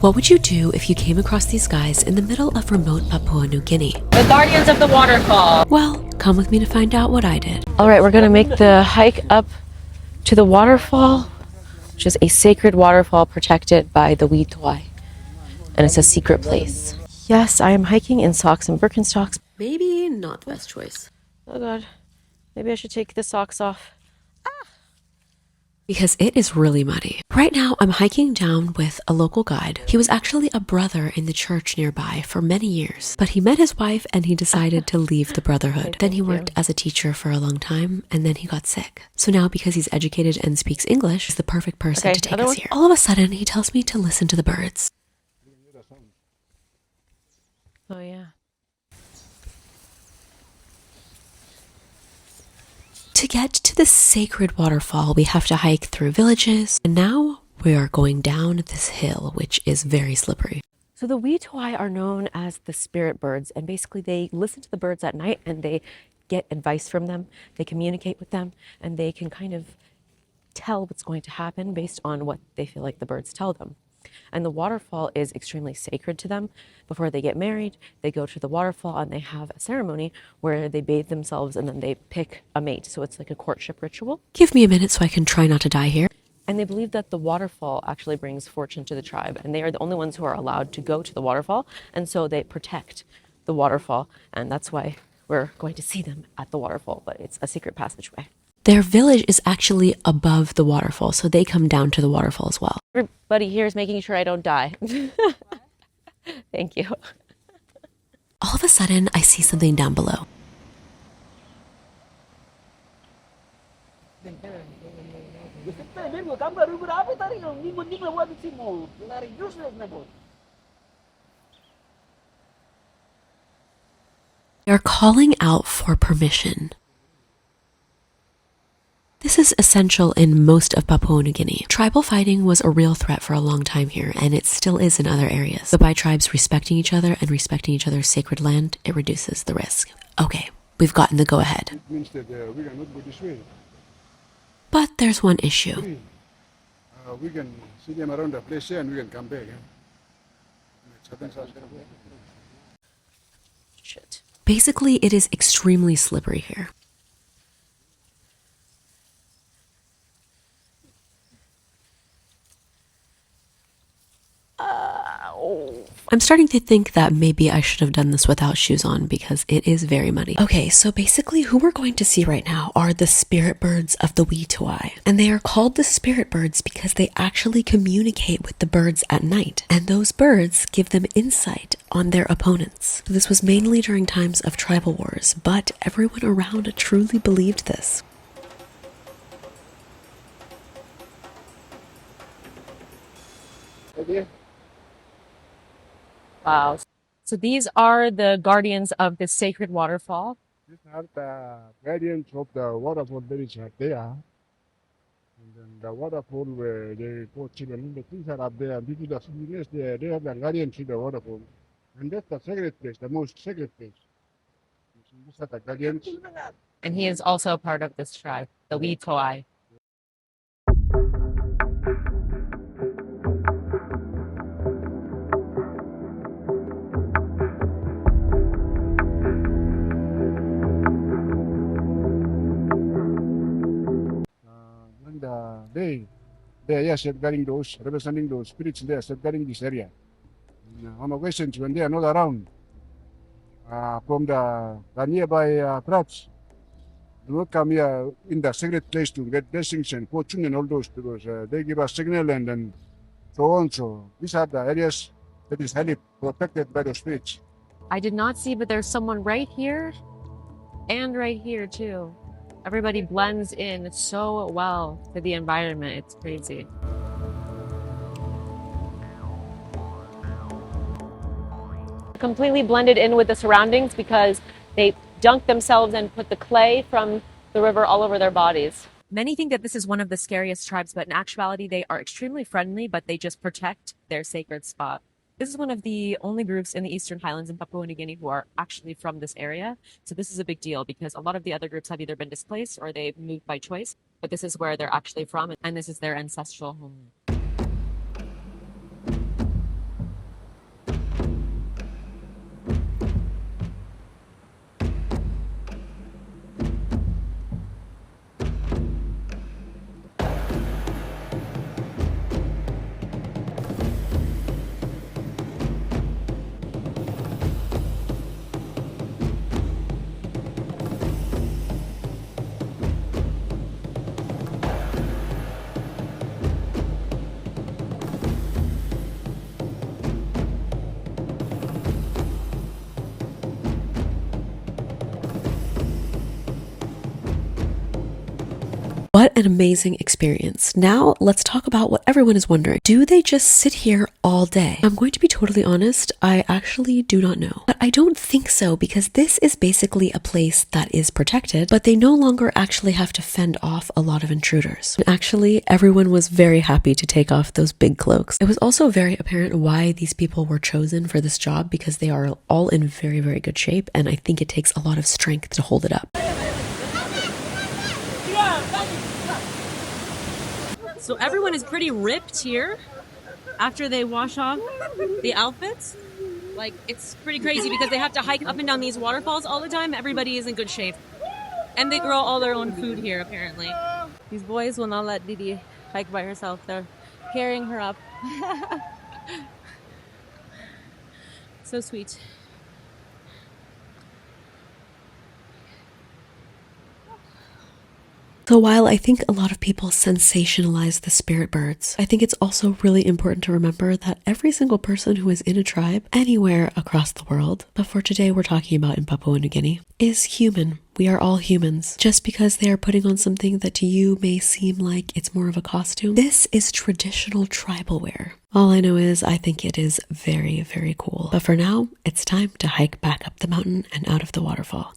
What would you do if you came across these guys in the middle of remote Papua New Guinea? The guardians of the waterfall. Well, come with me to find out what I did. All right, we're gonna make the hike up to the waterfall, which is a sacred waterfall protected by the Wii Towai, and it's a secret place. Yes, I am hiking in socks and Birkenstocks. Maybe not the best choice. Oh God, maybe I should take the socks off. Because it is really muddy. Right now, I'm hiking down with a local guide. He was actually a brother in the church nearby for many years, but he met his wife and he decided to leave the brotherhood. Then he worked as a teacher for a long time, and then he got sick. So now, because he's educated and speaks English, he's the perfect person to take us here. All of a sudden, he tells me to listen to the birds. Oh yeah. To get to the sacred waterfall, we have to hike through villages, and now we are going down this hill, which is very slippery. So the Wii Towai are known as the spirit birds, and basically they listen to the birds at night and they get advice from them, they communicate with them, and they can kind of tell what's going to happen based on what they feel like the birds tell them. And the waterfall is extremely sacred to them. Before they get married, they go to the waterfall and they have a ceremony where they bathe themselves and then they pick a mate. So it's like a courtship ritual. Give me a minute so I can try not to die here. And they believe that the waterfall actually brings fortune to the tribe. And they are the only ones who are allowed to go to the waterfall. And so they protect the waterfall. And that's why we're going to see them at the waterfall. But it's a secret passageway. Their village is actually above the waterfall, so they come down to the waterfall as well. Everybody here is making sure I don't die. Thank you. All of a sudden, I see something down below. They're calling out for permission. This is essential in most of Papua New Guinea. Tribal fighting was a real threat for a long time here, and it still is in other areas. But by tribes respecting each other and respecting each other's sacred land, it reduces the risk. Okay, we've gotten the go-ahead. It means that we cannot go this way. But there's one issue. We can see them around the place here and we can come back. Shit. Basically, it is extremely slippery here. I'm starting to think that maybe I should have done this without shoes on because it is very muddy. Okay, so basically who we're going to see right now are the spirit birds of the Wii Towai. And they are called the spirit birds because they actually communicate with the birds at night. And those birds give them insight on their opponents. This was mainly during times of tribal wars, but everyone around truly believed this. Okay. Wow. So these are the guardians of this sacred waterfall. These are the guardians of the waterfall that is right there. And then the waterfall where they go children, the things are up there. And this is the souvenirs there. They are the guardians of the waterfall. And that's the sacred place, the most sacred place. These are the guardians. And he is also part of this tribe, the Wii Towai. They are safeguarding those, representing those spirits there, safeguarding this area. On occasions when they are not around, from the nearby tribes, they will come here in the sacred place to get blessings and fortune and all those, because they give us signal and then so on. So these are the areas that is highly protected by the spirits. I did not see, but there's someone right here and right here too. Everybody blends in so well to the environment. It's crazy. Completely blended in with the surroundings because they dunk themselves and put the clay from the river all over their bodies. Many think that this is one of the scariest tribes, but in actuality, they are extremely friendly, but they just protect their sacred spot. This is one of the only groups in the Eastern Highlands in Papua New Guinea who are actually from this area. So this is a big deal because a lot of the other groups have either been displaced or they've moved by choice. But this is where they're actually from, and this is their ancestral home. an amazing experience. Now let's talk about what everyone is wondering. Do they just sit here all day? I'm going to be totally honest, I actually do not know. But I don't think so, because this is basically a place that is protected, but they no longer actually have to fend off a lot of intruders. And actually, everyone was very happy to take off those big cloaks. It was also very apparent why these people were chosen for this job, because they are all in very, very good shape, and I think it takes a lot of strength to hold it up. So everyone is pretty ripped here after they wash off the outfits. Like, it's pretty crazy because they have to hike up and down these waterfalls all the time. Everybody is in good shape. And they grow all their own food here, apparently. These boys will not let Didi hike by herself. They're carrying her up. So sweet. So while I think a lot of people sensationalize the spirit birds, I think it's also really important to remember that every single person who is in a tribe anywhere across the world, but for today we're talking about in Papua New Guinea, is human. We are all humans. Just because they are putting on something that to you may seem like it's more of a costume, this is traditional tribal wear. All I know is I think it is very, very cool. But for now, it's time to hike back up the mountain and out of the waterfall.